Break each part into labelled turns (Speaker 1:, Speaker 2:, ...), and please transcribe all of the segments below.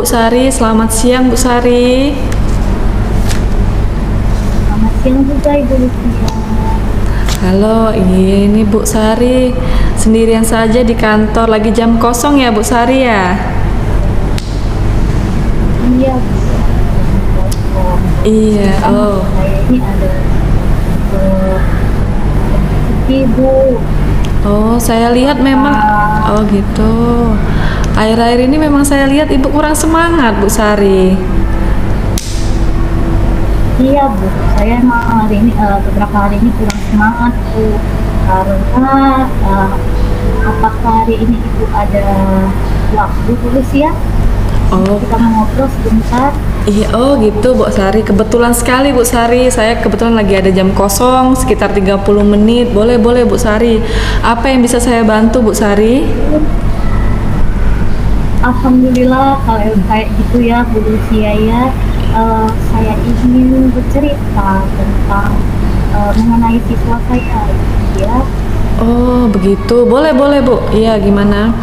Speaker 1: Bu Sari, selamat siang Bu Sari.
Speaker 2: Selamat siang juga Ibu Lucia.
Speaker 1: Halo, ini Bu Sari. Sendirian saja di kantor, lagi jam kosong ya Bu Sari ya?
Speaker 2: Iya Bu.
Speaker 1: Iya,
Speaker 2: Kan saya ini ada ibu.
Speaker 1: Oh, saya lihat memang, oh gitu. Akhir-akhir ini memang saya lihat Ibu kurang semangat Bu Sari.
Speaker 2: Iya Bu, saya emang hari ini beberapa hari ini kurang semangat Bu, karena apakah hari ini Ibu ada waktu tulis ya?
Speaker 1: Oh,
Speaker 2: Kita mau ngobrol sebentar.
Speaker 1: iya, oh gitu Bu Sari. Kebetulan sekali Bu Sari, saya kebetulan lagi ada jam kosong sekitar 30 menit. Boleh Bu Sari. Apa yang bisa saya bantu Bu Sari?
Speaker 2: Alhamdulillah kalau kayak gitu ya Bu Lucia ya. Saya ingin bercerita tentang mengenai siswa saya ya.
Speaker 1: Oh, begitu. Boleh Bu. Iya, gimana?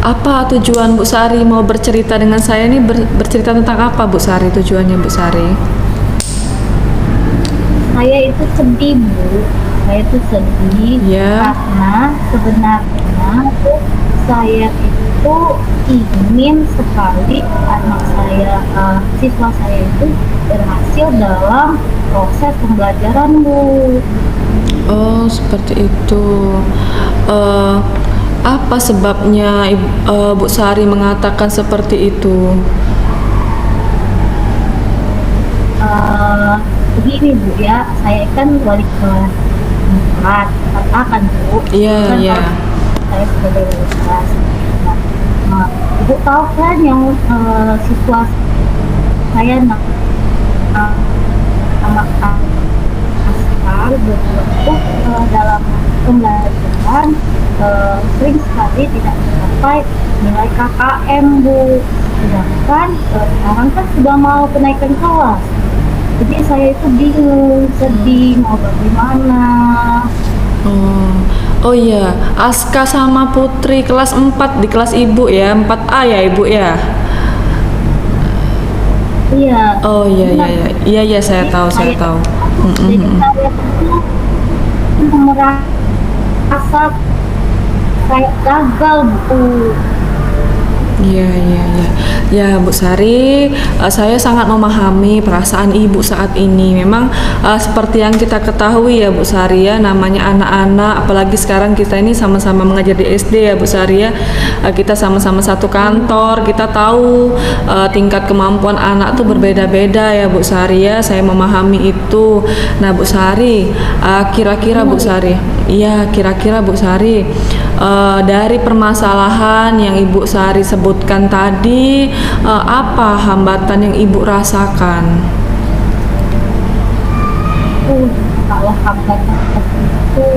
Speaker 1: Apa tujuan Bu Sari mau bercerita dengan saya ini bercerita tentang apa Bu Sari, tujuannya Bu Sari?
Speaker 2: Saya itu sedih Bu, saya itu sedih
Speaker 1: Ya.
Speaker 2: karena sebenarnya tuh saya itu ingin sekali anak saya, siswa saya itu berhasil dalam proses pembelajaran Bu.
Speaker 1: Oh, seperti itu. Eh, apa sebabnya Bu Sari mengatakan seperti itu?
Speaker 2: Begini Bu ya, saya kan wali kelas 4 kan Bu.
Speaker 1: Iya,
Speaker 2: Kan
Speaker 1: iya.
Speaker 2: saya sebagai wali kelas. Nah, Ibu tahu kan yang siswa saya sama Askar berdua itu dalam pembelajaran sering sekali tidak mencapai nilai KKM Bu. Sedangkan sekarang kan sudah mau kenaikan kelas. Jadi saya itu bingung, sedih, mau bagaimana.
Speaker 1: Oh. Oh iya, Aska sama Putri kelas 4 di kelas Ibu ya, 4A ya Ibu ya.
Speaker 2: Iya.
Speaker 1: Oh iya iya
Speaker 2: Benar.
Speaker 1: iya. Iya iya saya tahu, saya tahu.
Speaker 2: Jadi saya itu merasa kayak gagal Bu.
Speaker 1: Iya iya iya. Ya Bu Sari, saya sangat memahami perasaan Ibu saat ini. Memang seperti yang kita ketahui ya Bu Sari ya, namanya anak-anak, apalagi sekarang kita ini sama-sama mengajar di SD ya Bu Sari ya. Kita sama-sama satu kantor, kita tahu tingkat kemampuan anak tuh berbeda-beda ya Bu Sari ya. Saya memahami itu. Nah Bu Sari, kira-kira Bu Sari, iya kira-kira Bu Sari, dari permasalahan yang Ibu Sari sebutkan tadi, apa hambatan yang Ibu rasakan?
Speaker 2: Kalau hambatan seperti itu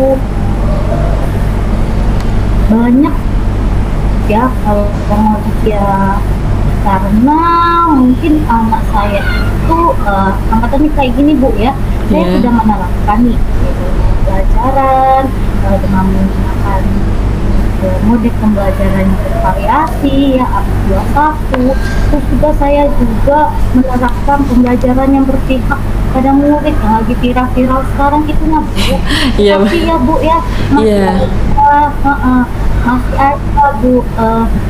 Speaker 2: banyak ya kalau mau dia, karena mungkin anak saya itu hambatannya kayak gini Bu ya. Saya
Speaker 1: Iya.
Speaker 2: sudah menerapkan nih pelajaran dengan menggunakan mode pembelajaran yang bervariasi ya AB21. Terus juga saya juga menerapkan pembelajaran yang berpihak pada murid yang lagi viral-viral sekarang itu Bu.
Speaker 1: Iya,
Speaker 2: Tapi ya Bu ya masih
Speaker 1: Iya.
Speaker 2: masih ada Bu,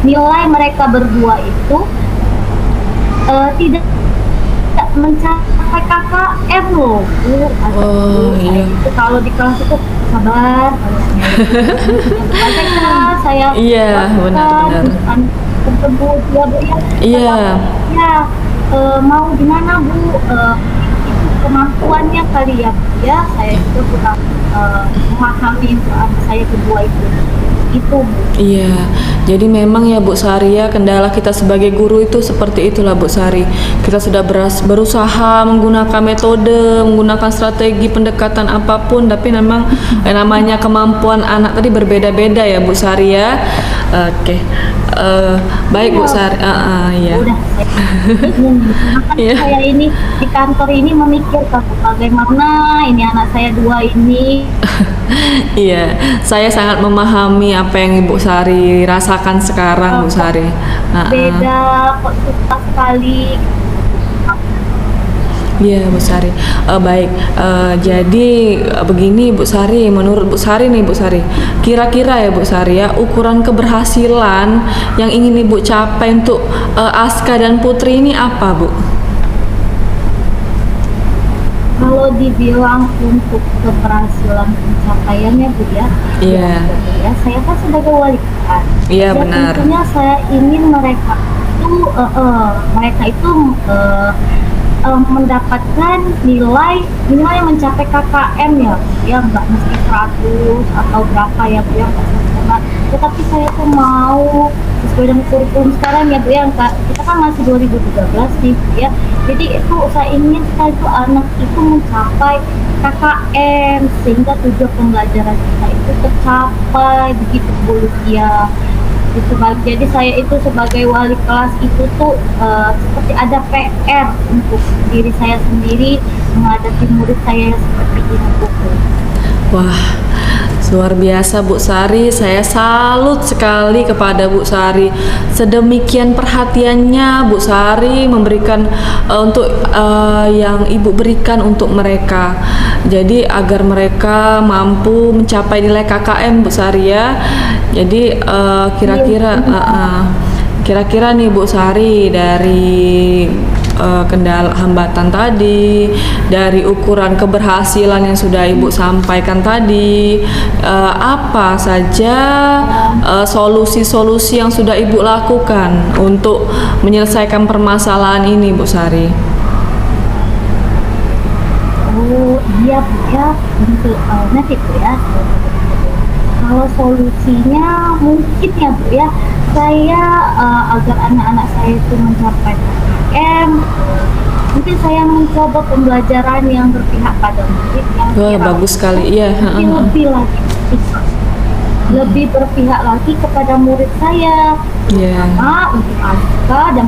Speaker 2: nilai mereka berdua itu tidak mencapai KKM loh Bu.
Speaker 1: Oh, iya.
Speaker 2: Itu kalau di kelas itu sabar, harusnya saya
Speaker 1: Iya, benar-benar.
Speaker 2: tersebut ya Bu ya.
Speaker 1: Iya.
Speaker 2: Ya, mau gimana Bu, itu kemampuannya kali ya Bu ya. Saya juga kurang memahami untuk anak saya kedua itu Bu.
Speaker 1: Iya, jadi memang ya Bu Sari ya, kendala kita sebagai guru itu seperti itulah Bu Sari. Kita sudah berusaha menggunakan metode, menggunakan strategi pendekatan apapun, tapi memang namanya kemampuan anak tadi berbeda-beda ya Bu Sari ya. Oke, baik Bu Sari. Iya.
Speaker 2: Udah
Speaker 1: Iya.
Speaker 2: saya ini di kantor ini memikirkan bagaimana ini anak saya dua ini
Speaker 1: Iya, saya sangat memahami apa yang Ibu Sari rasakan sekarang, Bu Sari.
Speaker 2: Beda kok, susah sekali.
Speaker 1: Iya, Bu Sari. Baik, jadi begini Bu Sari, menurut Bu Sari nih Bu Sari, kira-kira ya Bu Sari ya, ukuran keberhasilan yang ingin Ibu capai untuk Aska dan Putri ini apa Bu?
Speaker 2: Kalau dibilang untuk keberhasilan pencapaiannya Bu ya,
Speaker 1: Iya.
Speaker 2: ya saya kan sebagai wali kelas.
Speaker 1: Iya,
Speaker 2: Ya,
Speaker 1: benar.
Speaker 2: tentunya saya ingin mereka itu mendapatkan nilai minimal yang mencapai KKM ya nggak mesti 100 atau berapa ya Bu ya, nggak sempurna. Tetapi saya tuh mau sesuai dengan kurikulum sekarang ya Bu ya, kita kan masih 2013 nih Bu ya, jadi itu saya ingin kita itu anak itu mencapai KKM sehingga tujuan pembelajaran kita itu tercapai begitu Bu ya. Jadi saya itu sebagai wali kelas itu tuh seperti ada PR untuk diri saya sendiri menghadapi murid saya yang seperti ini Bu.
Speaker 1: Wah, luar biasa Bu Sari. Saya salut sekali kepada Bu Sari. Sedemikian perhatiannya Bu Sari memberikan untuk yang Ibu berikan untuk mereka. Jadi agar mereka mampu mencapai nilai KKM Bu Sari ya. Jadi kira-kira nih Bu Sari, dari kendala hambatan tadi, dari ukuran keberhasilan yang sudah Ibu sampaikan tadi, apa saja solusi-solusi yang sudah Ibu lakukan untuk menyelesaikan permasalahan ini Bu Sari?
Speaker 2: Oh iya Bu ya, untuk nanti Bu ya. Kalau solusinya mungkin ya Bu ya, saya agar anak-anak saya itu mencapai KKM, mungkin saya mencoba pembelajaran yang berpihak pada murid yang
Speaker 1: Bagus sekali, iya.
Speaker 2: Lebih berpihak lagi kepada murid saya, terutama untuk Aska dan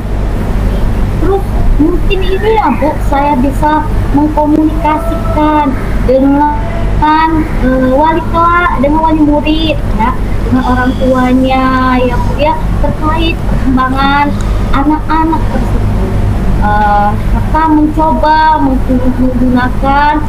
Speaker 2: terus mungkin ini ya Bu, saya bisa mengkomunikasikan dengan wali kelas, dengan wali murid ya, dengan orang tuanya ya Bu ya, terkait perkembangan anak-anak tersebut, serta mencoba menggunakan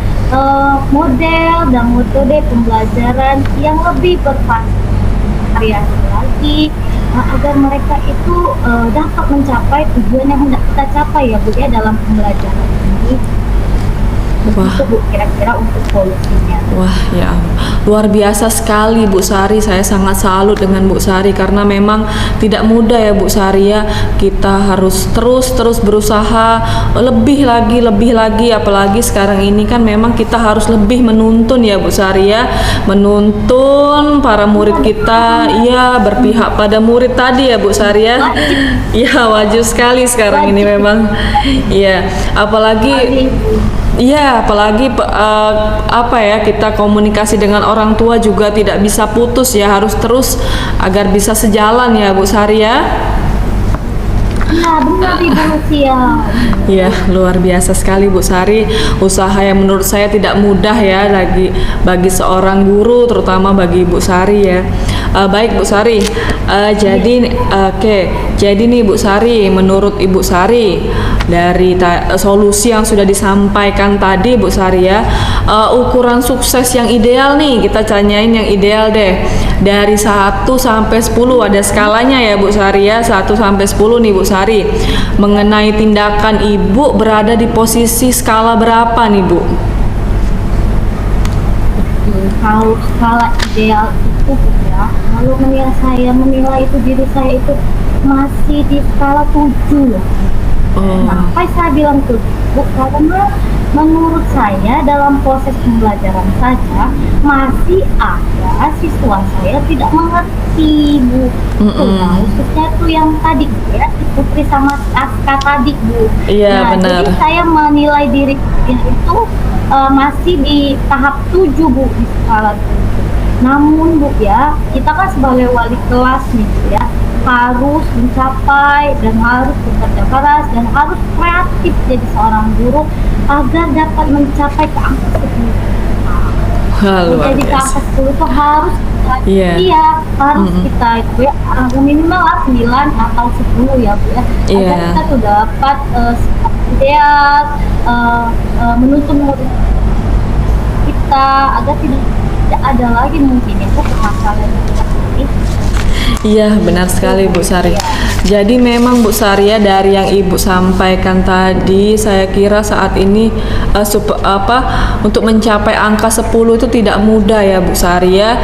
Speaker 2: model dan metode pembelajaran yang lebih bervariasi lagi, agar mereka itu dapat mencapai tujuan yang hendak kita capai ya Bu ya dalam pembelajaran ini. Begitu Bu kira-kira untuk solusinya.
Speaker 1: Wah ya, luar biasa sekali Bu Sari. Saya sangat salut dengan Bu Sari karena memang tidak mudah ya Bu Sari ya. Kita harus terus berusaha lebih lagi, apalagi sekarang ini kan memang kita harus lebih menuntun ya Bu Sari ya, menuntun para murid kita, ya berpihak pada murid tadi ya Bu Sari ya. Ya wajib sekali sekarang ini memang. Ya apalagi apa ya, kita komunikasi dengan orang tua juga tidak bisa putus ya, harus terus agar bisa sejalan ya Bu Sari ya.
Speaker 2: Iya benar Ibu Lucia.
Speaker 1: Ya luar biasa sekali Bu Sari, usaha yang menurut saya tidak mudah ya bagi seorang guru, terutama bagi Bu Sari ya. Baik Bu Sari, jadi nih Bu Sari, menurut Ibu Sari dari solusi yang sudah disampaikan tadi Bu Sari ya, ukuran sukses yang ideal nih, kita tanyain yang ideal deh, dari 1 sampai 10 ada skalanya ya Bu Sari ya, 1 sampai 10 nih Bu Sari, mengenai tindakan Ibu berada di posisi skala berapa nih Bu?
Speaker 2: Kalau skala ideal itu ya, kalau menilai itu diri saya itu masih di skala 7 ya. Kenapa saya bilang 7? Karena menurut saya dalam proses pembelajaran saja masih ada siswa saya tidak mengerti Bu. Khususnya itu yang tadi ya, si Putri sama si Aska tadi Bu.
Speaker 1: Iya benar.
Speaker 2: Jadi saya menilai diri itu masih di tahap 7 Bu, di skala 7. Namun Bu ya, kita kan sebagai wali kelas nih Bu ya, harus mencapai dan harus bekerja keras dan harus kreatif jadi seorang guru agar dapat mencapai ke angka 10.
Speaker 1: Luar
Speaker 2: menjadi ke
Speaker 1: biasa.
Speaker 2: angka 10 itu harus
Speaker 1: Iya.
Speaker 2: iya, harus kita itu ya minimal lah 9 atau 10 ya Bu ya. Agar
Speaker 1: Iya.
Speaker 2: kita tuh dapat ideal menuntun murid kita agar tidak ada lagi mungkin itu permasalahan seperti ini.
Speaker 1: Iya, benar sekali Bu Sari. Jadi memang Bu Sari ya, dari yang Ibu sampaikan tadi, saya kira saat ini untuk mencapai angka 10 itu tidak mudah ya Bu Sari ya.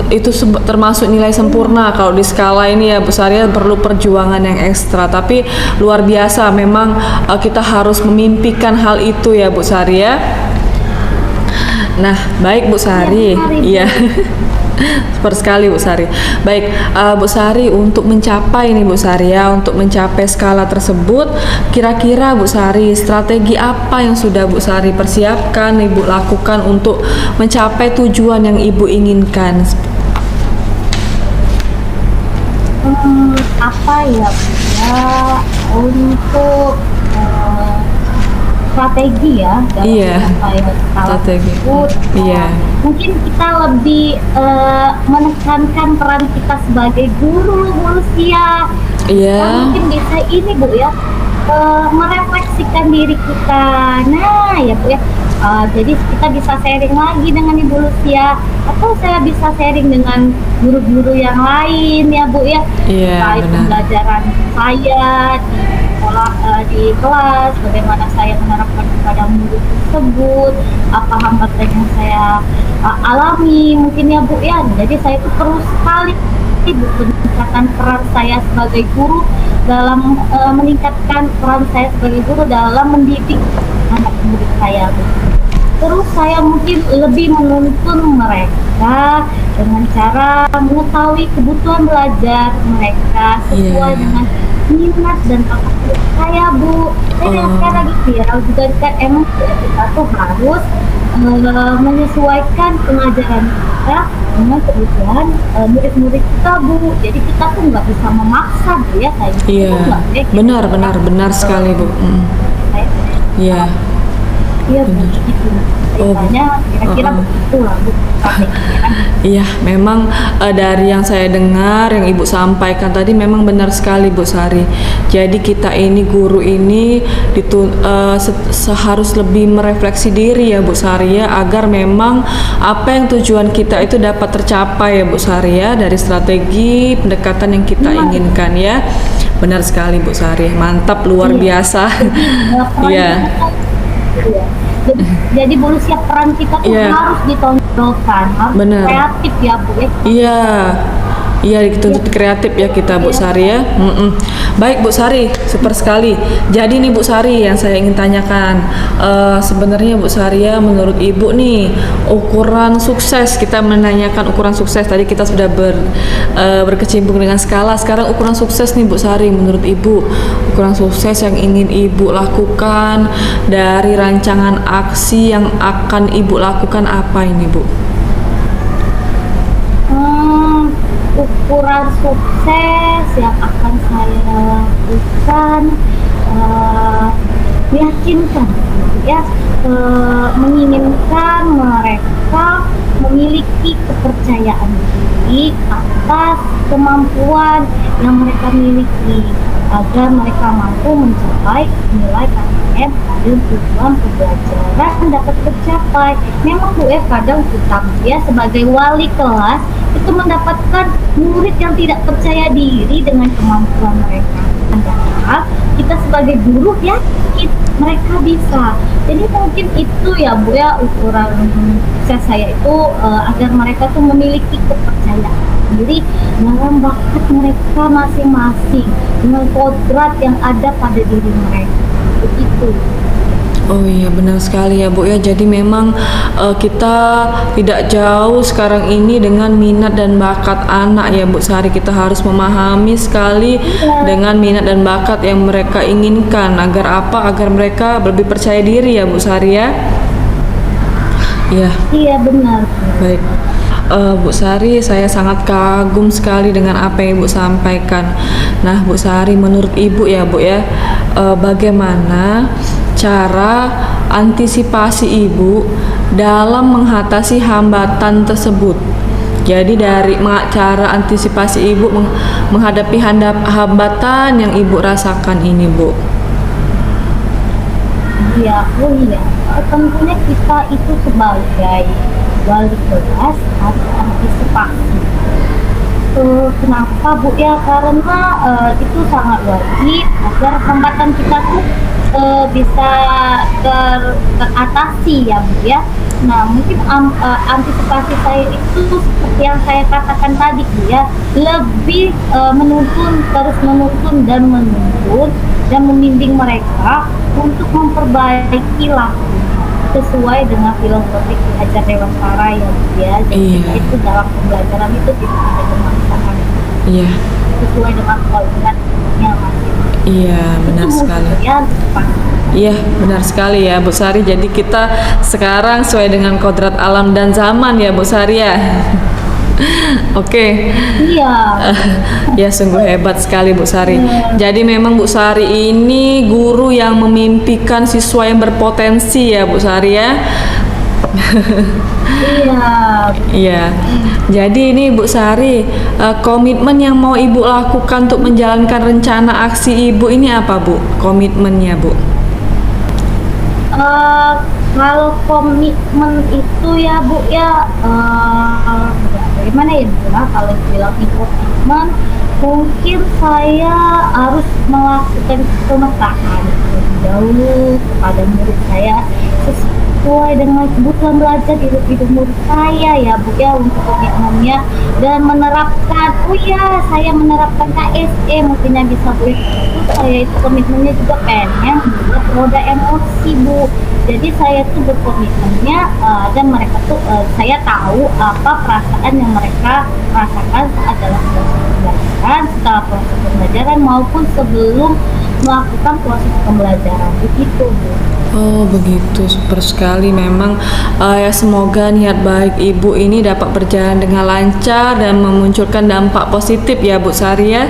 Speaker 1: Itu termasuk nilai sempurna kalau di skala ini ya Bu Sari ya, perlu perjuangan yang ekstra, tapi luar biasa memang kita harus memimpikan hal itu ya Bu Sari ya. Nah, baik Bu Sari. Iya. Super sekali Bu Sari. Baik, Bu Sari, untuk mencapai nih Bu Sari ya, untuk mencapai skala tersebut, kira-kira Bu Sari strategi apa yang sudah Bu Sari persiapkan, Ibu lakukan untuk mencapai tujuan yang Ibu inginkan?
Speaker 2: Apa ya Bu ya, untuk strategi ya dalam
Speaker 1: Iya,
Speaker 2: mencapai skala
Speaker 1: strategi.
Speaker 2: tersebut.
Speaker 1: Iya.
Speaker 2: Mungkin kita lebih menekankan peran kita sebagai guru usia.
Speaker 1: Iya.
Speaker 2: Kita mungkin bisa ini Bu ya, merefleksikan diri kita. Nah ya Bu ya, jadi kita bisa sharing lagi dengan Ibu Lucia, atau saya bisa sharing dengan guru-guru yang lain ya Bu ya,
Speaker 1: Iya,
Speaker 2: terkait
Speaker 1: benar.
Speaker 2: pembelajaran saya di sekolah, di kelas, bagaimana saya menerapkan kepada murid tersebut, apa hambatan yang saya alami mungkin ya Bu ya. Jadi saya itu perlu sekali meningkatkan peran saya sebagai guru dalam meningkatkan peran saya sebagai guru dalam mendidik anak murid saya Bu. Terus saya mungkin lebih menuntun mereka dengan cara mengetahui kebutuhan belajar mereka sesuai
Speaker 1: Iya.
Speaker 2: dengan minat dan bakat saya Bu. Dan yang sekali lagi viral juga kan, emang kita tuh harus menyesuaikan pengajaran kita dengan kebutuhan murid-murid kita Bu. Jadi kita tuh nggak bisa memaksa Bu ya, kayak gitu.
Speaker 1: Iya.
Speaker 2: Nggak, ya, gitu.
Speaker 1: Benar sekali Bu.
Speaker 2: Saya-
Speaker 1: Iya.
Speaker 2: Iya Bu, gitu.
Speaker 1: Oh,
Speaker 2: Ceritanya kira-kira begitu lah Bu. Strateginya.
Speaker 1: Iya, memang dari yang saya dengar, yang Ibu sampaikan tadi memang benar sekali Bu Sari. Jadi kita ini guru ini harus lebih merefleksi diri ya Bu Sari ya, agar memang apa yang tujuan kita itu dapat tercapai ya Bu Sari ya, dari strategi pendekatan yang kita inginkan ya. Benar sekali Bu Sari, mantap, luar biasa. Iya.
Speaker 2: Iya. Jadi Bu Lucia, peran kita tuh
Speaker 1: Iya.
Speaker 2: harus ditonjolkan, harus
Speaker 1: Benar.
Speaker 2: kreatif ya Bu ya.
Speaker 1: Iya, iya dituntut kreatif ya kita Bu Sari ya. Baik Bu Sari, super sekali. Jadi nih Bu Sari yang saya ingin tanyakan, sebenarnya Bu Sari ya, menurut Ibu nih ukuran sukses, kita menanyakan ukuran sukses. Tadi kita sudah berkecimpung dengan skala. Sekarang ukuran sukses nih Bu Sari, menurut Ibu ukuran sukses yang ingin Ibu lakukan dari rancangan aksi yang akan Ibu lakukan apa ini Bu?
Speaker 2: Ukuran sukses yang akan saya lakukan, meyakinkan ya, menginginkan mereka memiliki kepercayaan diri atas kemampuan yang mereka miliki, agar mereka mampu mencapai nilai KKM dan tujuan pembelajaran dapat tercapai. Memang Bu ya, kadang kita ya sebagai wali kelas itu mendapatkan murid yang tidak percaya diri dengan kemampuan mereka. Padahal kita sebagai guru yakin mereka bisa. Jadi mungkin itu ya Bu ya, ukuran sukses saya itu agar mereka tuh memiliki kepercayaan diri dalam bakat mereka masing-masing, dengan kodrat yang ada pada diri mereka. Begitu.
Speaker 1: Oh iya, benar sekali ya Bu ya. Jadi memang kita tidak jauh sekarang ini dengan minat dan bakat anak ya Bu Sari. Kita harus memahami sekali dengan minat dan bakat yang mereka inginkan, agar apa? Agar mereka lebih percaya diri ya Bu Sari ya. Iya.
Speaker 2: Iya benar.
Speaker 1: Baik. Bu Sari, saya sangat kagum sekali dengan apa yang Ibu sampaikan. Nah, Bu Sari, menurut Ibu ya, Bu ya, bagaimana cara antisipasi Ibu dalam mengatasi hambatan tersebut. Jadi dari cara antisipasi Ibu menghadapi hambatan yang Ibu rasakan ini, Bu.
Speaker 2: Iya, oh iya. Tentunya kita itu sebagai wali kelas harus antisipasi. Kenapa Bu ya? Karena itu sangat wajib agar hambatan kita tuh bisa teratasi ya Bu ya. Nah mungkin antisipasi saya itu seperti yang saya katakan tadi Bu ya, lebih terus menuntun dan membimbing mereka untuk memperbaiki laku sesuai dengan filosofi Ajar Dewantara ya Bu ya. Jadi itu dalam pembelajaran itu tidak ada pemaksaan.
Speaker 1: Iya.
Speaker 2: Sesuai dengan kualitasnya masing.
Speaker 1: Iya, benar sekali. Iya, benar sekali ya Bu Sari. Jadi kita sekarang sesuai dengan kodrat alam dan zaman ya Bu Sari ya. Oke.
Speaker 2: Iya.
Speaker 1: Ya sungguh hebat sekali Bu Sari. Jadi memang Bu Sari ini guru yang memimpikan siswa yang berpotensi ya Bu Sari ya.
Speaker 2: Iya.
Speaker 1: Iya. Jadi ini Bu Sari, komitmen yang mau Ibu lakukan untuk menjalankan rencana aksi Ibu ini apa Bu? Komitmennya Bu?
Speaker 2: Kalau komitmen itu ya Bu ya, bagaimana ya Bu? Kalau bilang komitmen, mungkin saya harus melakukan pemetaan jauh kepada murid saya sesuai dengan kebutuhan belajar di hidup murid saya ya Bu ya, untuk komitmennya dan menerapkan, saya menerapkan KSE mungkinnya bisa Bu. Itu saya itu komitmennya juga pengen membuat roda emosi Bu. Jadi saya tuh berkomitmennya dan mereka tuh saya tahu apa perasaan yang mereka rasakan saat dalam proses pembelajaran, setelah proses pembelajaran maupun sebelum melakukan proses pembelajaran, begitu Bu.
Speaker 1: Oh begitu, super sekali memang. Ya semoga niat baik Ibu ini dapat berjalan dengan lancar dan memunculkan dampak positif ya Bu Sari ya.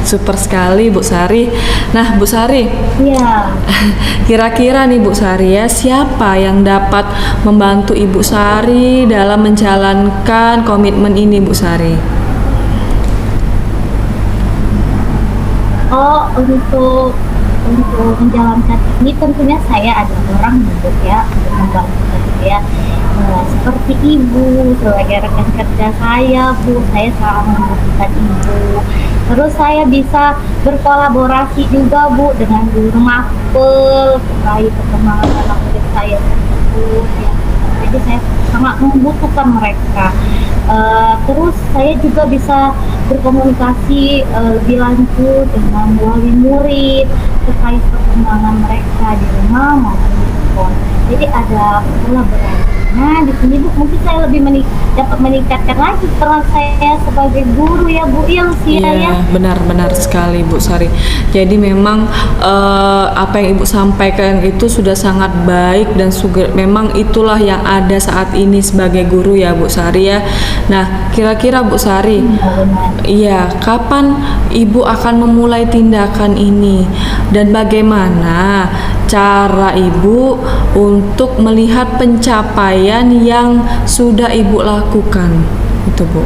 Speaker 1: Super sekali Bu Sari. Nah Bu Sari,
Speaker 2: Iya.
Speaker 1: kira-kira nih Bu Sari ya, siapa yang dapat membantu Ibu Sari dalam menjalankan komitmen ini Bu Sari?
Speaker 2: Untuk menjalankan ini tentunya saya ada orang Bu ya untuk membantu saya, seperti Ibu sebagai rekan kerja saya Bu, saya sangat membutuhkan Ibu. Terus saya bisa berkolaborasi juga Bu dengan guru mapel terkait perkembangan anak murid saya tersebut ya. Jadi saya sangat membutuhkan mereka. Terus saya juga bisa berkomunikasi lebih lanjut dengan wali murid terkait perkembangan mereka di rumah maupun di sekolah. Jadi ada kolaborasinya di sini Bu. Mungkin saya lebih dapat meningkatkan lagi peran saya sebagai guru ya Bu Ilsia ya.
Speaker 1: Iya, benar-benar sekali Bu Sari. Jadi memang apa yang Ibu sampaikan itu sudah sangat baik dan memang itulah yang ada saat ini sebagai guru ya Bu Sari ya. Nah, kira-kira Bu Sari, iya, kapan Ibu akan memulai tindakan ini dan bagaimana cara Ibu untuk melihat pencapaian yang sudah Ibu lakukan itu Bu?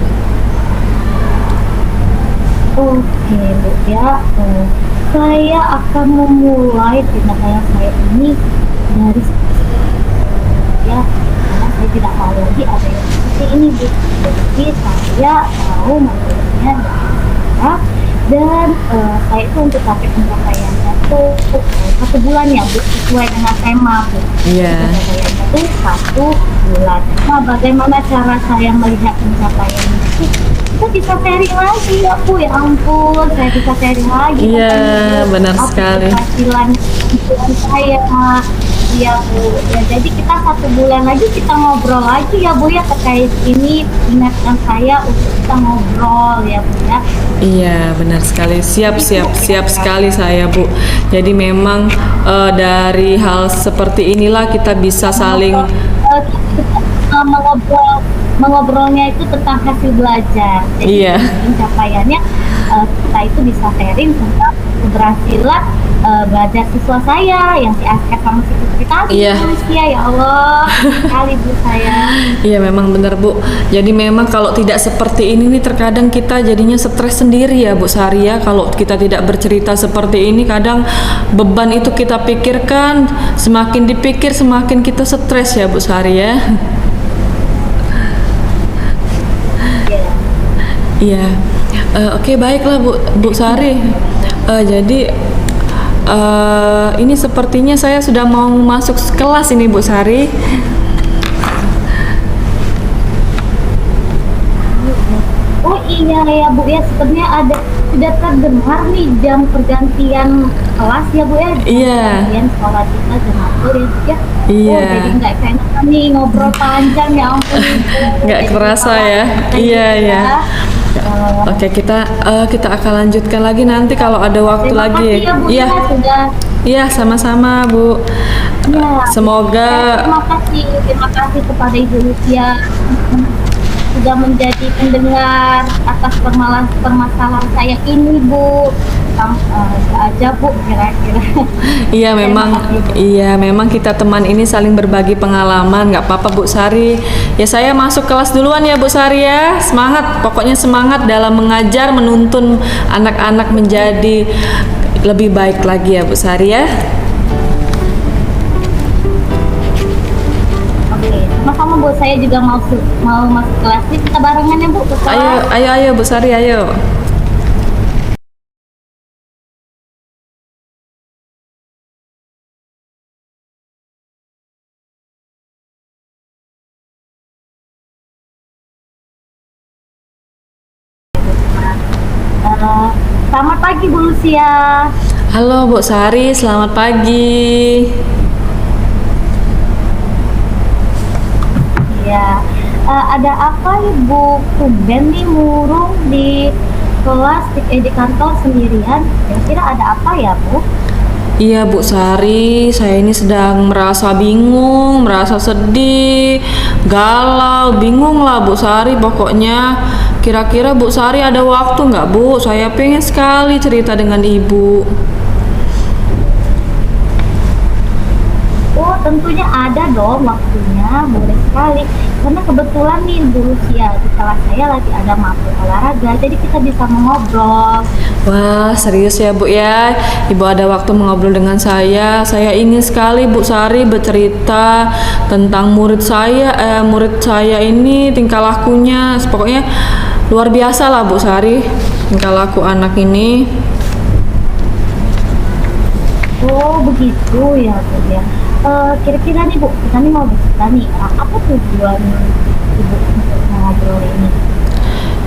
Speaker 2: Oke Bu ya, saya akan memulai tindakan saya ini dari ya, karena saya tidak mau lagi ada yang seperti ini Bu. Jadi saya mau memulainya dan saya itu untuk target pencapaiannya tuh 1 bulan ya Bu, sesuai dengan tema Bu.
Speaker 1: Iya.
Speaker 2: Pencapaiannya tuh 1 bulan. Nah bagaimana cara saya melihat pencapaian itu? Kita bisa sharing lagi ya Bu, ya ampun saya bisa sharing lagi.
Speaker 1: Iya, benar sekali.
Speaker 2: Penghasilan saya ya Bu ya, jadi kita 1 bulan lagi kita ngobrol lagi ya Bu ya terkait ini. Ingatkan saya untuk kita ngobrol ya Bu ya.
Speaker 1: Iya, benar sekali. Siap sekali saya Bu. Jadi memang dari hal seperti inilah kita bisa saling
Speaker 2: mengobrolnya itu tentang hasil belajar. Jadi
Speaker 1: Iya.
Speaker 2: pencapaiannya kita itu bisa sharing tentang keberhasilan belajar siswa saya yang si Asker sama si Putri tadi.
Speaker 1: Iya.
Speaker 2: Manusia, ya Allah, sekali Bu saya.
Speaker 1: Iya memang benar Bu. Jadi memang kalau tidak seperti ini nih terkadang kita jadinya stres sendiri ya Bu Sari ya. Kalau kita tidak bercerita seperti ini kadang beban itu kita pikirkan, semakin dipikir semakin kita stres ya Bu Sari ya.
Speaker 2: Iya.
Speaker 1: Iya. Oke, baiklah Bu Sari. Jadi ini sepertinya saya sudah mau masuk kelas ini Bu Sari.
Speaker 2: Oh iya ya Bu ya, sebenarnya ada sudah terdengar nih jam pergantian kelas ya Bu ya.
Speaker 1: Iya.
Speaker 2: Pergantian sekolah kita jam atur ya Bu ya.
Speaker 1: Iya.
Speaker 2: Oh, jadi nggak keenakan nih ngobrol panjang ya ampun. Bu.
Speaker 1: Nggak
Speaker 2: Jadi
Speaker 1: kerasa
Speaker 2: malah
Speaker 1: ya.
Speaker 2: kita
Speaker 1: Iya,
Speaker 2: gitu
Speaker 1: iya. Oke, kita akan lanjutkan lagi nanti kalau ada waktu
Speaker 2: Terima
Speaker 1: lagi.
Speaker 2: kasih ya Bu
Speaker 1: Iya.
Speaker 2: ya, sudah.
Speaker 1: Iya, sama-sama Bu.
Speaker 2: Ya,
Speaker 1: Semoga
Speaker 2: terima kasih kepada Ibu Lucia sudah menjadi pendengar atas permasalahan saya ini Bu. Aja Bu kira-kira.
Speaker 1: iya memang
Speaker 2: Terima kasih, Bu.
Speaker 1: iya memang kita teman ini saling berbagi pengalaman, nggak apa-apa Bu Sari. Ya saya masuk kelas duluan ya Bu Sari ya. Semangat, pokoknya semangat dalam mengajar, menuntun anak-anak menjadi lebih baik lagi ya Bu Sari ya.
Speaker 2: Oke, sama-sama Bu. Saya juga mau masuk kelas nih. Kita barengan ya Bu ke kelas.
Speaker 1: Ayo Bu Sari, ayo.
Speaker 2: Selamat pagi Bu Lucia.
Speaker 1: Halo Bu Sari, selamat pagi.
Speaker 2: Ya, ada apa Ibu tumben nih murung di kelas di kantor sendirian? Kira-kira ada apa ya Bu?
Speaker 1: Iya Bu Sari, saya ini sedang merasa bingung, merasa sedih, galau, bingung lah Bu Sari pokoknya. Kira-kira Bu Sari ada waktu nggak Bu? Saya pengen sekali cerita dengan Ibu.
Speaker 2: Oh, tentunya ada dong waktunya, boleh sekali. Karena kebetulan nih Bu Lucia di kelas saya lagi ada mapel olahraga, jadi kita bisa mengobrol.
Speaker 1: Wah, serius ya Bu ya? Ibu ada waktu mengobrol dengan saya. Saya ingin sekali Bu Sari bercerita tentang murid saya ini tingkah lakunya. Pokoknya luar biasa lah Bu Sari, tingkah laku anak ini.
Speaker 2: Oh, begitu ya Bu ya. Kira-kira nih Bu, kita nih mau bercerita nih, apa tujuan Ibu untuk mengobrol ini?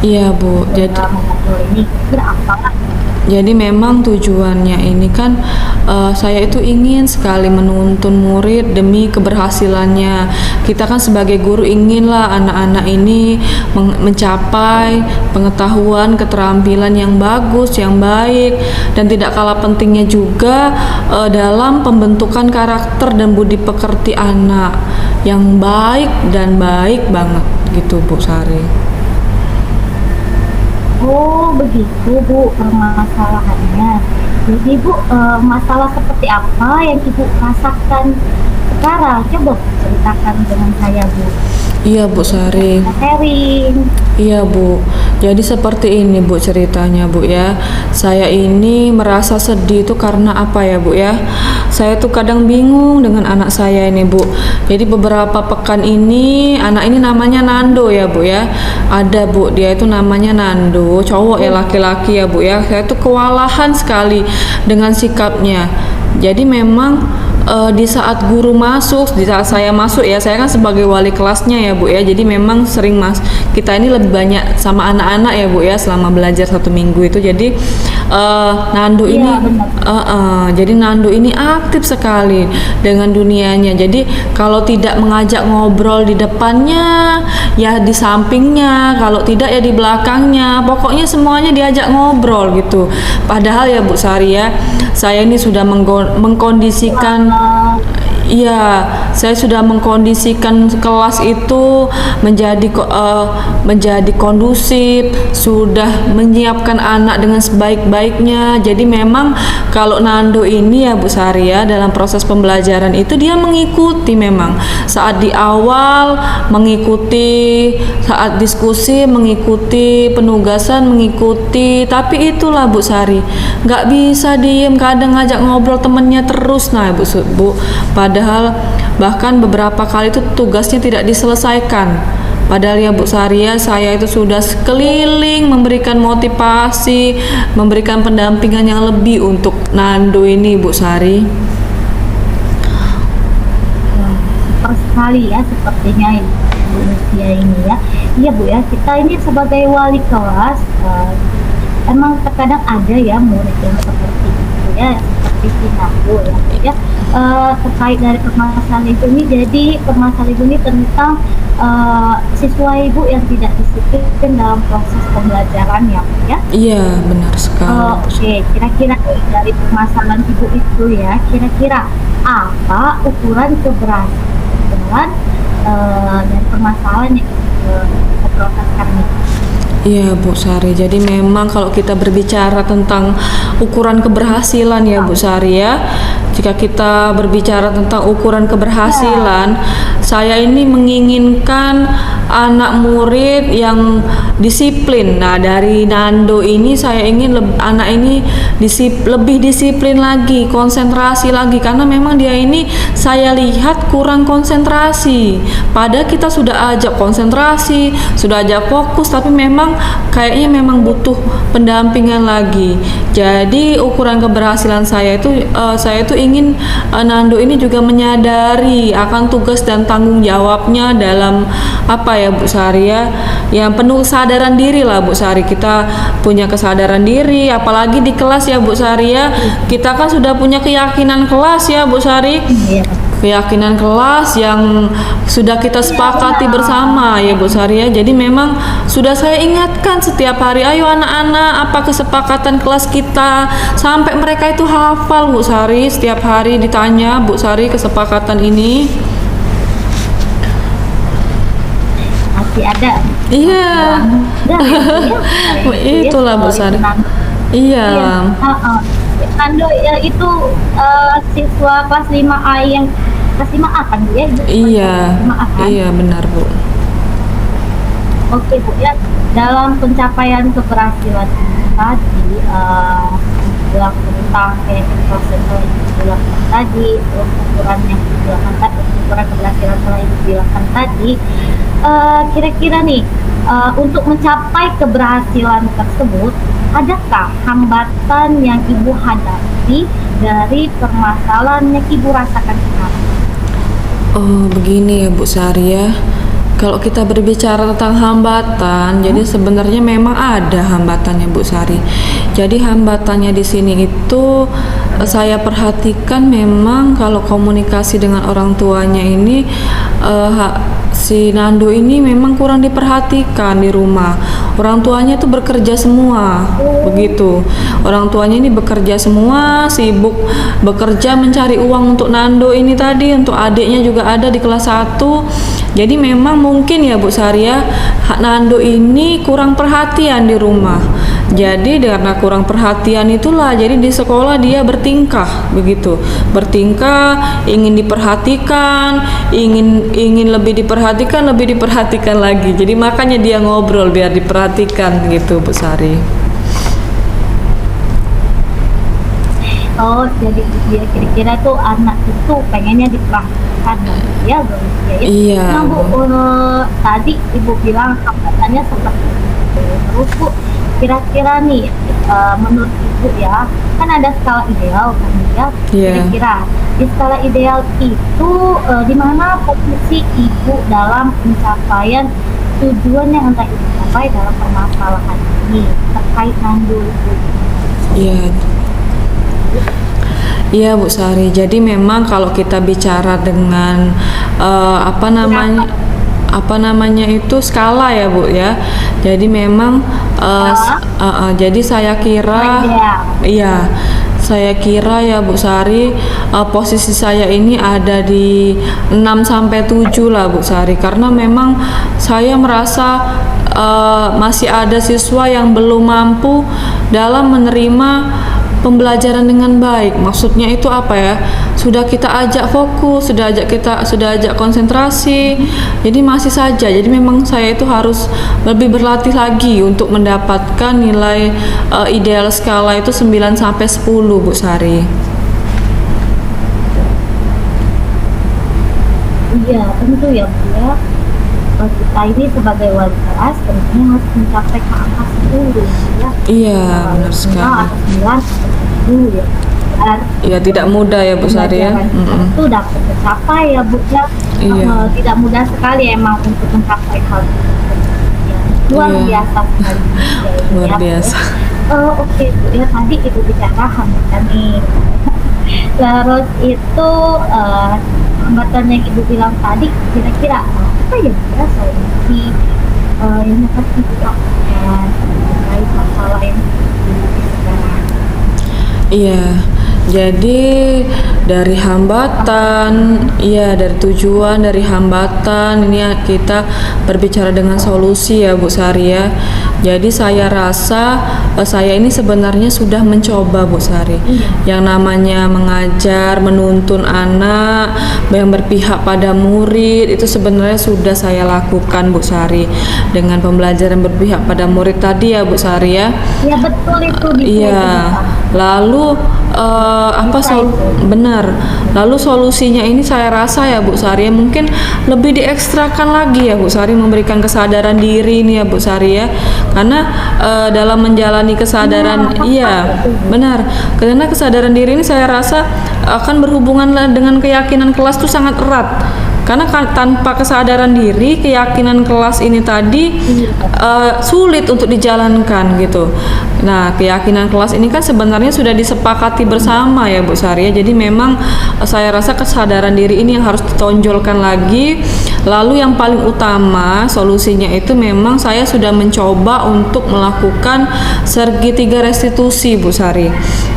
Speaker 1: Iya Bu,
Speaker 2: Mengobrol ini, kira apa?
Speaker 1: jadi memang tujuannya ini kan saya itu ingin sekali menuntun murid demi keberhasilannya. Kita kan sebagai guru inginlah anak-anak ini mencapai pengetahuan, keterampilan yang bagus, yang baik, dan tidak kalah pentingnya juga dalam pembentukan karakter dan budi pekerti anak yang baik dan baik banget gitu Bu Sari.
Speaker 2: Oh, begitu Bu permasalahannya. Jadi Bu, masalah seperti apa yang Ibu rasakan sekarang? Coba ceritakan dengan saya Bu.
Speaker 1: Iya Bu Sari.
Speaker 2: Kita sharing.
Speaker 1: Iya Bu, jadi seperti ini Bu ceritanya Bu ya. Saya ini merasa sedih itu karena apa ya Bu ya? Saya tuh kadang bingung dengan anak saya ini Bu. Jadi beberapa pekan ini anak ini namanya Nando ya Bu ya. Ada Bu, dia itu namanya Nando, cowok ya, laki-laki ya Bu ya. Saya tuh kewalahan sekali dengan sikapnya. Jadi memang di saat guru masuk, di saat saya masuk ya, saya kan sebagai wali kelasnya ya Bu ya, jadi memang sering kita ini lebih banyak sama anak-anak ya Bu ya selama belajar 1 minggu itu. Jadi Nando
Speaker 2: Iya,
Speaker 1: ini
Speaker 2: benar.
Speaker 1: jadi Nando ini aktif sekali dengan dunianya. Jadi kalau tidak mengajak ngobrol di depannya, ya di sampingnya, kalau tidak ya di belakangnya, pokoknya semuanya diajak ngobrol gitu. Padahal ya Bu Sari ya, saya ini sudah mengkondisikan. Iya, saya sudah mengkondisikan kelas itu menjadi kondusif, sudah menyiapkan anak dengan sebaik-baiknya. Jadi memang kalau Nando ini ya Bu Sari ya, dalam proses pembelajaran itu dia mengikuti, memang saat di awal mengikuti, saat diskusi mengikuti, penugasan mengikuti. Tapi itulah Bu Sari, nggak bisa diem, kadang ngajak ngobrol temennya terus. Nah Bu, padahal bahkan beberapa kali itu tugasnya tidak diselesaikan. Padahal ya Bu Sari ya, saya itu sudah sekeliling memberikan motivasi, memberikan pendampingan yang lebih untuk Nando ini Bu Sari.
Speaker 2: Super sekali ya sepertinya Ibu Lucia ini ya. Iya Bu ya, kita ini sebagai wali kelas emang terkadang ada ya murid yang seperti itu ya, seperti si Nando ya. Terkait dari permasalahan ibu ini, jadi permasalahan ibu ini tentang siswa ibu yang tidak disiplin dalam proses pembelajaran ya.
Speaker 1: Iya, benar sekali.
Speaker 2: Oke, kira-kira dari permasalahan ibu itu ya, kira-kira apa ukuran keberhasilan dari permasalahan yang kita proses sekarang ini?
Speaker 1: Iya Bu Sari, jadi memang kalau kita berbicara tentang ukuran keberhasilan ya Bu Sari ya, jika kita berbicara tentang ukuran keberhasilan, saya ini menginginkan anak murid yang disiplin. Nah dari Nando ini saya ingin anak ini lebih disiplin lagi, konsentrasi lagi, karena memang dia ini saya lihat kurang konsentrasi. Padahal kita sudah ajak konsentrasi, sudah ajak fokus, tapi memang kayaknya memang butuh pendampingan lagi. Jadi ukuran keberhasilan saya itu ingin Nando ini juga menyadari akan tugas dan tanggung jawabnya dalam apa ya Bu Sari ya, yang penuh kesadaran diri lah Bu Sari. Kita punya kesadaran diri, apalagi di kelas ya Bu Sari ya, kita kan sudah punya keyakinan kelas ya Bu Sari. Keyakinan kelas yang sudah kita sepakati bersama ya Bu Sari ya. Jadi memang sudah saya ingatkan setiap hari, ayo anak-anak, apa kesepakatan kelas kita, sampai mereka itu hafal Bu Sari. Setiap hari ditanya Bu Sari kesepakatan ini.
Speaker 2: Masih ada.
Speaker 1: Iya. Itulah Bu Sari. Iya.
Speaker 2: Nando ya, itu siswa kelas 5A yang kelas 5A kan Bu ya?
Speaker 1: Iya.
Speaker 2: 5A kan?
Speaker 1: Iya benar Bu.
Speaker 2: Oke Bu ya, dalam pencapaian keberhasilan tadi bilang tentang proses yang dilakukan tadi, ukuran yang dilakukan tadi, ukuran keberhasilan telah dilakukan tadi, kira-kira nih untuk mencapai keberhasilan tersebut, adakah hambatan yang Ibu hadapi dari permasalahan yang Ibu rasakan sekarang?
Speaker 1: Oh begini ya Bu Sari ya, kalau kita berbicara tentang hambatan, jadi sebenarnya memang ada hambatannya Bu Sari. Jadi hambatannya di sini itu saya perhatikan memang kalau komunikasi dengan orang tuanya ini si Nando ini memang kurang diperhatikan di rumah. Orang tuanya itu bekerja semua, begitu. Orang tuanya ini bekerja semua, sibuk bekerja mencari uang untuk Nando ini tadi, untuk adiknya juga ada di kelas 1. Jadi memang mungkin ya Bu Sari ya, Nando ini kurang perhatian di rumah. Jadi karena kurang perhatian itulah, jadi di sekolah dia bertingkah begitu, bertingkah ingin diperhatikan, ingin lebih diperhatikan lagi. Jadi makanya dia ngobrol biar diperhatikan gitu Bu Sari.
Speaker 2: Oh, jadi dia kira-kira tuh anak itu pengennya diperhatikan ya Bu ya.
Speaker 1: Iya.
Speaker 2: Nah Bu, tadi Ibu bilang hambatannya seperti itu. Terus Bu, kira-kira nih menurut Ibu ya, kan ada skala ideal kan ya. Kira-kira di skala ideal itu di mana posisi Ibu dalam pencapaian tujuan yang hendak Ibu capai dalam permasalahan ini terkait Nando Ibu?
Speaker 1: Iya. Iya Bu Sari. Jadi memang kalau kita bicara dengan apa namanya itu skala ya Bu ya. Jadi memang jadi saya kira iya, Saya kira ya Bu Sari, posisi saya ini ada di 6 sampai 7 lah Bu Sari, karena memang saya merasa masih ada siswa yang belum mampu dalam menerima pembelajaran dengan baik. Maksudnya itu apa ya? Sudah kita ajak fokus, sudah ajak konsentrasi. Jadi masih saja. Jadi memang saya itu harus lebih berlatih lagi untuk mendapatkan nilai ideal skala itu 9 sampai 10 Bu Sari.
Speaker 2: Iya, tentu ya Bu ya. Kita ini sebagai wali kelas tentunya harus mencapai ke angka 10 ya.
Speaker 1: Iya, benar sekali.
Speaker 2: Atau 9 atau 10 ya. Biar
Speaker 1: Ya tidak mudah ya Bu Sari ya.
Speaker 2: pembelajaran itu dapat tercapai ya Bu ya.
Speaker 1: Iya.
Speaker 2: Tidak mudah sekali emang untuk mencapai hal itu. Ya, luar
Speaker 1: Iya.
Speaker 2: biasa sekali.
Speaker 1: Luar
Speaker 2: Ya, Bu, ya.
Speaker 1: biasa.
Speaker 2: Oke Bu ya, tadi Ibu bicara hambatan nih. Terus itu hambatan yang Ibu bilang tadi kira-kira apa ya Bu ya solusi yang dapat Ibu lakukan terkait masalah yang terjadi sekarang?
Speaker 1: Iya, jadi dari hambatan, iya dari tujuan, dari hambatan, ini kita berbicara dengan solusi ya Bu Sari ya. Jadi saya rasa saya ini sebenarnya sudah mencoba Bu Sari. Yang namanya mengajar, menuntun anak, yang berpihak pada murid itu sebenarnya sudah saya lakukan Bu Sari. Dengan pembelajaran berpihak pada murid tadi ya Bu Sari ya.
Speaker 2: Ya betul itu
Speaker 1: Iya. Lalu benar. Lalu solusinya ini saya rasa ya Bu Sari mungkin lebih diekstrakan lagi ya Bu Sari, memberikan kesadaran diri ini ya Bu Sari ya. Karena dalam menjalani kesadaran benar. Karena kesadaran diri ini saya rasa akan berhubungan dengan keyakinan kelas itu sangat erat. Karena tanpa kesadaran diri, keyakinan kelas ini tadi sulit untuk dijalankan gitu. Nah, keyakinan kelas ini kan sebenarnya sudah disepakati bersama ya Bu Sari. Jadi memang saya rasa kesadaran diri ini yang harus ditonjolkan lagi. Lalu yang paling utama solusinya itu memang saya sudah mencoba untuk melakukan segitiga restitusi Bu Sari.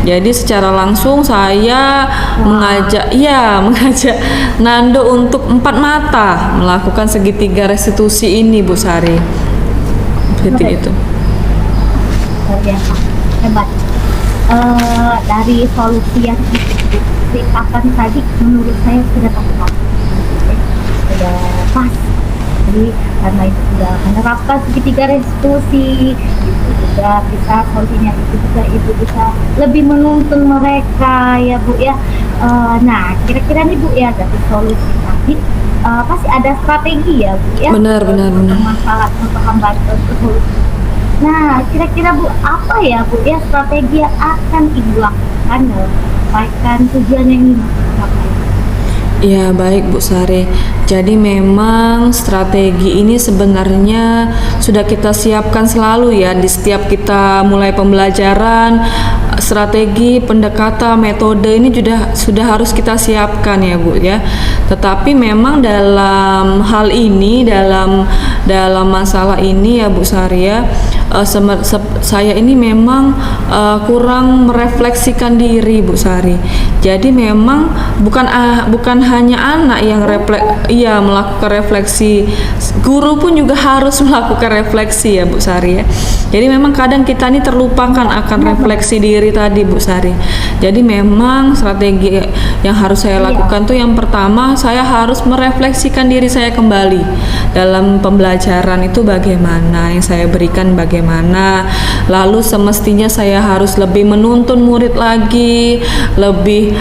Speaker 1: Jadi secara langsung saya mengajak Nando untuk 4 mata melakukan segitiga restitusi ini Bu Sari. Seperti itu.
Speaker 2: Luar biasa, hebat. Dari solusi yang diceritakan tadi menurut saya sudah tepat, sudah pas. Jadi karena itu sudah menerapkan segitiga restitusi, itu juga bisa solusinya itu juga Ibu bisa lebih menuntun mereka ya Bu ya. Nah kira-kira nih Bu ya dari solusi tadi pasti ada strategi ya Bu ya.
Speaker 1: Benar.
Speaker 2: Masalah untuk hambatan solusi. Nah, kira-kira Bu, apa ya Bu ya strategi yang akan Ibu lakukan dalam mencapai tujuan yang ingin dicapai?
Speaker 1: Ya baik Bu Sari. Jadi memang strategi ini sebenarnya sudah kita siapkan selalu ya di setiap kita mulai pembelajaran. Strategi, pendekatan, metode ini sudah harus kita siapkan ya Bu ya. Tetapi memang dalam hal ini, dalam masalah ini ya Bu Sari ya, saya ini memang kurang merefleksikan diri Bu Sari. Jadi memang bukan hanya anak yang melakukan refleksi, guru pun juga harus melakukan refleksi ya Bu Sari ya. Jadi memang kadang kita ini terlupakan akan refleksi diri tadi Bu Sari. Jadi memang strategi yang harus saya lakukan tuh yang pertama saya harus merefleksikan diri saya kembali dalam pembelajaran itu bagaimana, yang saya berikan bagaimana. Lalu semestinya saya harus lebih menuntun murid lagi, lebih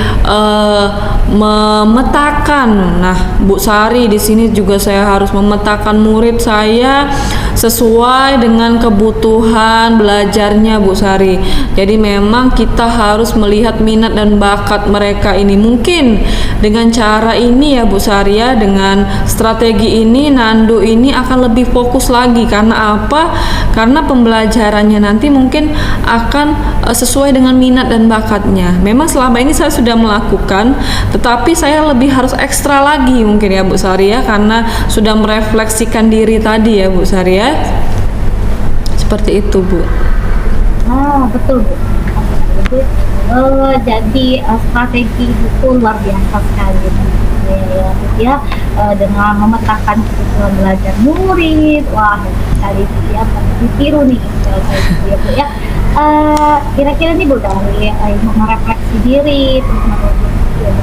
Speaker 1: memetakan. Nah, Bu Sari di sini juga saya harus memetakan murid saya sesuai dengan kebutuhan belajarnya Bu Sari. Jadi memang kita harus melihat minat dan bakat mereka ini. Mungkin dengan cara ini ya Bu Sari ya, dengan strategi ini Nando ini akan lebih fokus lagi. Karena apa? Karena pembelajarannya nanti mungkin akan sesuai dengan minat dan bakatnya. Memang selama ini saya sudah melakukan, tetapi saya lebih harus ekstra lagi mungkin ya Bu Sari ya, karena sudah merefleksikan diri tadi ya Bu Sari ya. Seperti itu Bu.
Speaker 2: Betul Bu. Itu jadi strategi itu luar biasa sekali ya, ya, dengan memetakan kebutuhan belajar murid. Wah, sekali itu ya, ditiru nih ya Bu ya. Kira-kira nih Bu, dari merefleksi diri terus menurut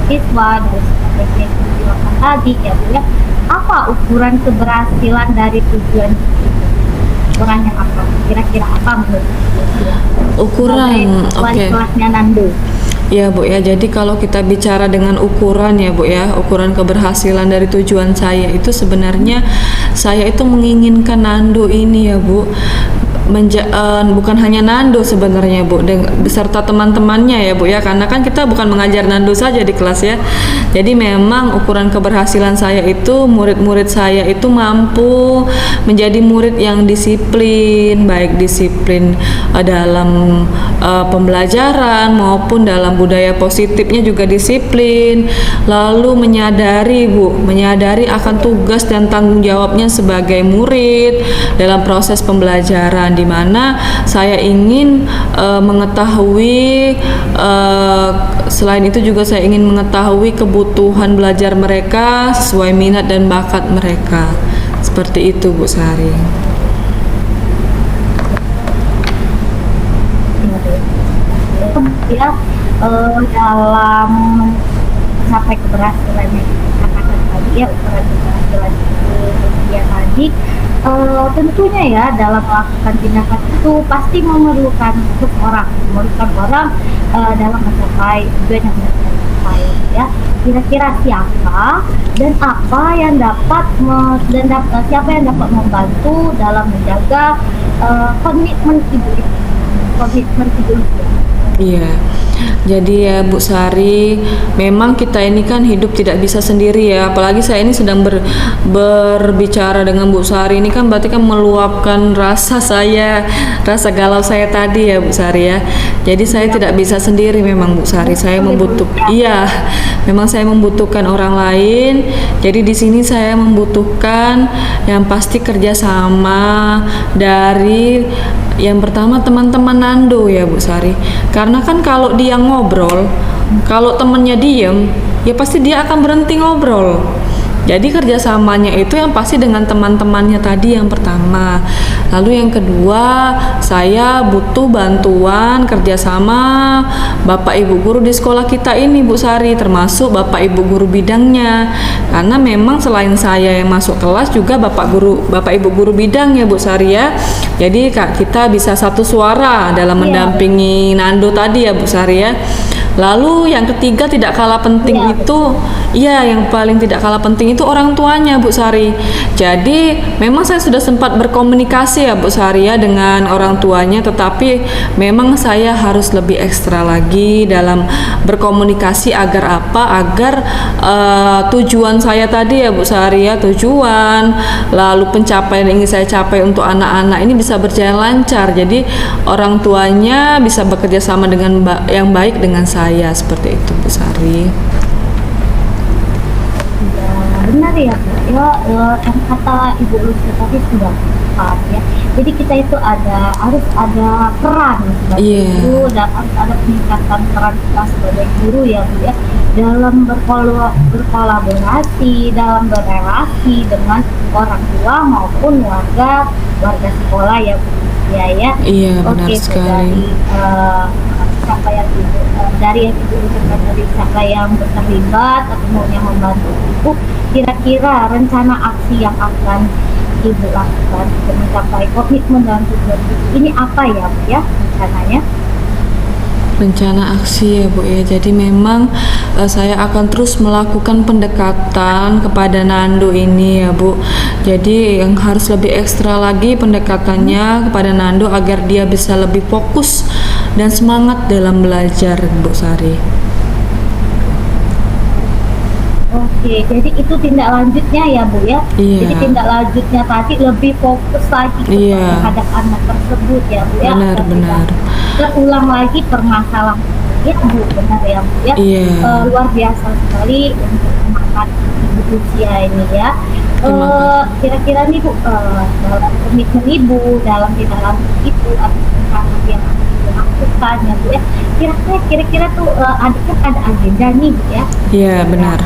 Speaker 2: siswa dari strategi yang dilakukan tadi ya Bu ya, apa ukuran keberhasilan dari tujuan itu? Ukurannya apa? Kira-kira apa menurut Bu ya?
Speaker 1: Ukuran, oke.
Speaker 2: Kelasnya Nando.
Speaker 1: Ya Bu ya, jadi kalau kita bicara dengan ukuran ya Bu ya, ukuran keberhasilan dari tujuan saya itu sebenarnya saya itu menginginkan Nando ini ya Bu, bukan hanya Nando sebenarnya Bu, beserta teman-temannya ya Bu ya, karena kan kita bukan mengajar Nando saja di kelas ya. Jadi memang ukuran keberhasilan saya itu murid-murid saya itu mampu menjadi murid yang disiplin, baik disiplin dalam pembelajaran maupun dalam budaya positifnya juga disiplin, lalu menyadari akan tugas dan tanggung jawabnya sebagai murid dalam proses pembelajaran, di mana saya ingin mengetahui, selain itu juga saya ingin mengetahui kebutuhan belajar mereka sesuai minat dan bakat mereka. Seperti itu Bu Sari.
Speaker 2: Ya, dalam mencapai keberhasilan yang dikatakan tadi ya, ukuran keberhasilan itu ya tadi, tentunya ya dalam melakukan tindakan itu pasti memerlukan orang dalam mencapai tujuan yang mereka capai ya. Kira-kira siapa dan apa yang siapa yang dapat membantu dalam menjaga komitmen hidup itu.
Speaker 1: Iya, jadi ya Bu Sari, memang kita ini kan hidup tidak bisa sendiri ya. Apalagi saya ini sedang berbicara dengan Bu Sari ini kan berarti kan meluapkan rasa galau saya tadi ya Bu Sari ya. Jadi saya tidak bisa sendiri memang Bu Sari. Memang saya membutuhkan orang lain. Jadi di sini saya membutuhkan yang pasti kerjasama dari yang pertama teman-teman Nando ya Bu Sari, karena kan kalau dia ngobrol, kalau temennya diem, ya pasti dia akan berhenti ngobrol. Jadi kerjasamanya itu yang pasti dengan teman-temannya tadi yang pertama. Lalu yang kedua, saya butuh bantuan kerjasama Bapak Ibu guru di sekolah kita ini Bu Sari, termasuk Bapak Ibu guru bidangnya. Karena memang selain saya yang masuk kelas juga Bapak Ibu guru bidangnya Bu Sari ya. Jadi kita bisa satu suara dalam mendampingi Nando tadi ya Bu Sari ya. Lalu yang ketiga tidak kalah penting yang paling tidak kalah penting itu orang tuanya Bu Sari. Jadi memang saya sudah sempat berkomunikasi ya Bu Sari ya dengan orang tuanya, tetapi memang saya harus lebih ekstra lagi dalam berkomunikasi agar tujuan saya tadi ya Bu Sari ya, tujuan lalu pencapaian yang ingin saya capai untuk anak-anak ini bisa berjalan lancar. Jadi orang tuanya bisa bekerja sama dengan yang baik dengan saya, seperti itu Bu Sari.
Speaker 2: Ya, benar ya Bu ya, yang kata Ibu Lucia tadi sudah tepat ya. Jadi kita itu harus ada peran sebagai guru, dan harus ada peningkatan peran kita sebagai guru ya Bu ya, dalam berkolaborasi, dalam berrelasi dengan orang tua maupun warga sekolah ya Bu ya.
Speaker 1: Iya, benar sekali.
Speaker 2: Dari yang Ibu ucapkan tadi, siapa yang terlibat atau yang membantu itu, kira-kira rencana aksi yang akan Ibu lakukan untuk mencapai komitmen dan tujuan ini apa ya Bu ya rencananya?
Speaker 1: Rencana aksi ya Bu ya. Jadi memang saya akan terus melakukan pendekatan kepada Nando ini ya Bu. Jadi yang harus lebih ekstra lagi pendekatannya kepada Nando agar dia bisa lebih fokus dan semangat dalam belajar Bu Sari.
Speaker 2: Oke, jadi itu tindak lanjutnya ya Bu ya.
Speaker 1: Iya.
Speaker 2: Jadi tindak lanjutnya tadi lebih fokus lagi terhadap anak tersebut ya Bu ya.
Speaker 1: Benar.
Speaker 2: Terulang lagi permasalahan ya Bu, benar ya Bu ya.
Speaker 1: Iya.
Speaker 2: Luar biasa sekali untuk semangat Ibu Lucia ini ya. Kira-kira nih Bu, dalam komitmen Ibu dalam tindak lanjut itu atau yang lakukan ya Bu ya. Kira-kira tuh ada agenda nih Bu ya.
Speaker 1: Iya, benar.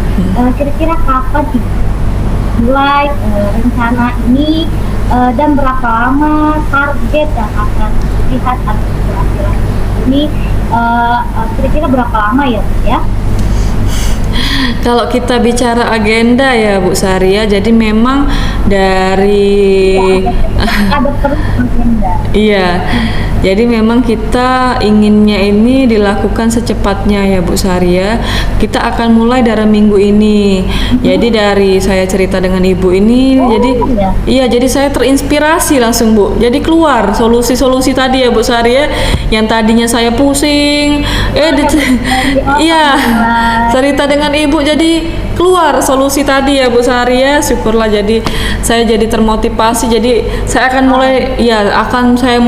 Speaker 2: Kira-kira kapan sih mulai rencana ini dan berapa lama target yang akan dilihat atau keberhasilan ini kira-kira berapa lama ya Bu ya?
Speaker 1: Kalau kita bicara agenda ya Bu Sari ya, jadi memang dari
Speaker 2: Ada terus agenda.
Speaker 1: iya, jadi memang kita inginnya ini dilakukan secepatnya ya Bu Sari ya. Kita akan mulai dari minggu ini. Jadi dari saya cerita dengan Ibu ini, jadi
Speaker 2: ya.
Speaker 1: iya, jadi saya terinspirasi langsung Bu. Jadi keluar solusi-solusi tadi ya Bu Sari ya, yang tadinya saya pusing, iya, cerita dengan Ibu jadi keluar solusi tadi ya Bu Sari ya. Syukurlah, jadi saya jadi termotivasi, jadi saya akan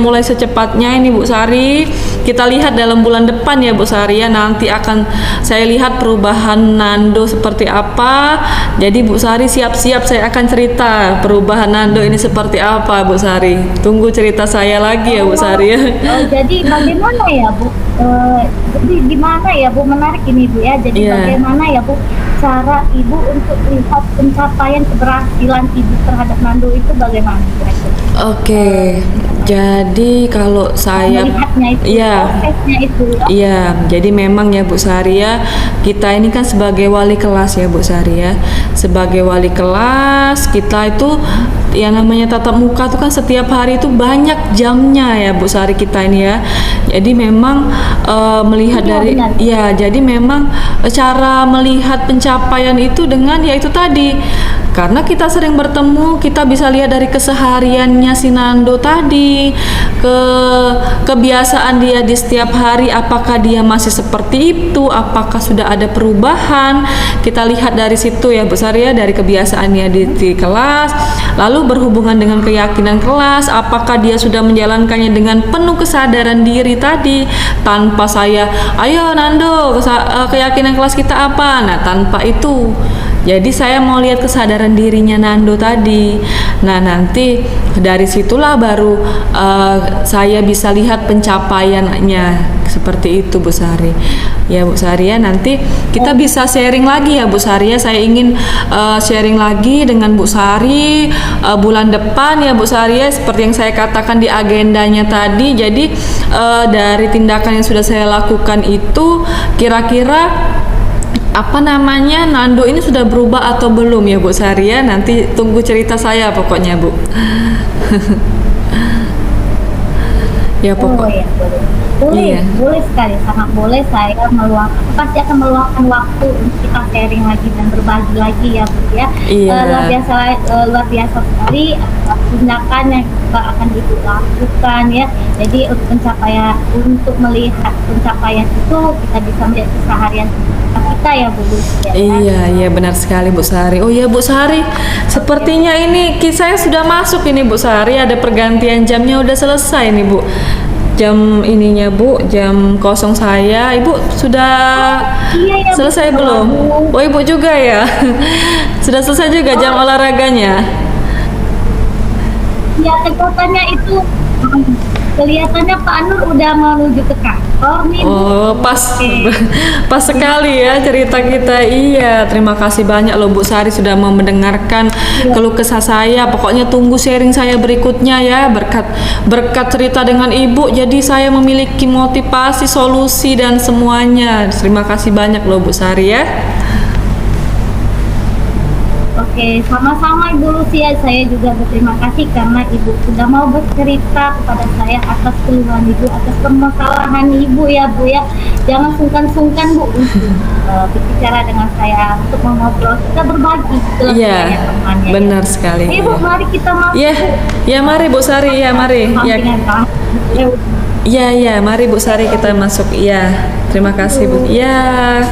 Speaker 1: mulai secepatnya ini Bu Sari. Kita lihat dalam bulan depan ya Bu Sari ya, nanti akan saya lihat perubahan Nando seperti apa. Jadi Bu Sari siap-siap, saya akan cerita perubahan Nando ini seperti apa Bu Sari. Tunggu cerita saya lagi ya Bu Sari ya.
Speaker 2: Jadi bagaimana ya Bu? Jadi gimana ya Bu, menarik ini Bu ya. Jadi bagaimana ya Bu cara Ibu untuk lihat pencapaian keberhasilan Ibu terhadap Nando itu bagaimana?
Speaker 1: Oke, jadi kalau saya
Speaker 2: Melihatnya itu, prosesnya itu ya.
Speaker 1: Iya, jadi memang ya Bu Sari ya, kita ini kan sebagai wali kelas ya Bu Sari ya. Sebagai wali kelas, kita itu yang namanya tatap muka itu kan setiap hari itu banyak jamnya ya Bu Sari kita ini ya. Jadi memang melihat dari jadi memang cara melihat pencapaian itu dengan ya itu tadi. Karena kita sering bertemu, kita bisa lihat dari kesehariannya si Nando tadi, kebiasaan dia di setiap hari, apakah dia masih seperti itu, apakah sudah ada perubahan. Kita lihat dari situ ya Bu Sari ya, dari kebiasaannya di kelas, lalu berhubungan dengan keyakinan kelas, apakah dia sudah menjalankannya dengan penuh kesadaran diri tadi, tanpa saya, ayo Nando, keyakinan kelas kita apa? Nah, tanpa itu. Jadi saya mau lihat kesadaran dirinya Nando tadi. Nah, nanti dari situlah baru saya bisa lihat pencapaiannya seperti itu Bu Sari. Ya Bu Sari ya, nanti kita bisa sharing lagi ya Bu Sari ya. Saya ingin sharing lagi dengan Bu Sari bulan depan ya Bu Sari ya, seperti yang saya katakan di agendanya tadi. Jadi dari tindakan yang sudah saya lakukan itu kira-kira Nando ini sudah berubah atau belum ya Bu Sari ya. Nanti tunggu cerita saya pokoknya Bu. Ya pokoknya.
Speaker 2: Boleh sekali, sangat boleh. Saya pasti akan meluangkan waktu untuk kita sharing lagi dan berbagi lagi ya Bu ya. Luar biasa sekali tindakan yang kita akan dilakukan ya. Jadi untuk melihat pencapaian itu kita bisa melihat keseharian kita ya Bu.
Speaker 1: Iya benar sekali Bu Sari. Oh iya Bu Sari, sepertinya ini saya sudah masuk ini Bu Sari, ada pergantian jamnya udah selesai nih Bu. Jam ininya Bu, jam kosong saya. Ibu sudah selesai belum? Oh Ibu juga ya. Sudah selesai juga jam olahraganya.
Speaker 2: Ya, kelihatannya itu kelihatannya Pak Nur udah menuju ke kantor nih.
Speaker 1: Oh, pas sekali ya cerita kita. Iya, terima kasih banyak loh Bu Sari sudah mau mendengarkan keluh kesah saya. Pokoknya tunggu sharing saya berikutnya ya. Berkat cerita dengan Ibu, jadi saya memiliki motivasi, solusi dan semuanya. Terima kasih banyak loh Bu Sari ya.
Speaker 2: Oke, sama-sama Ibu Lucia. Saya juga berterima kasih karena Ibu sudah mau bercerita kepada saya atas keluhan Ibu, atas permasalahan Ibu ya Bu ya. Jangan sungkan-sungkan Bu berbicara dengan saya untuk mengobrol, kita berbagi.
Speaker 1: Iya, benar sekali.
Speaker 2: Ibu, mari kita masuk.
Speaker 1: Ya mari Bu Sari, ya mari. Iya, mari Bu Sari kita masuk. Iya, terima kasih Bu. Iya.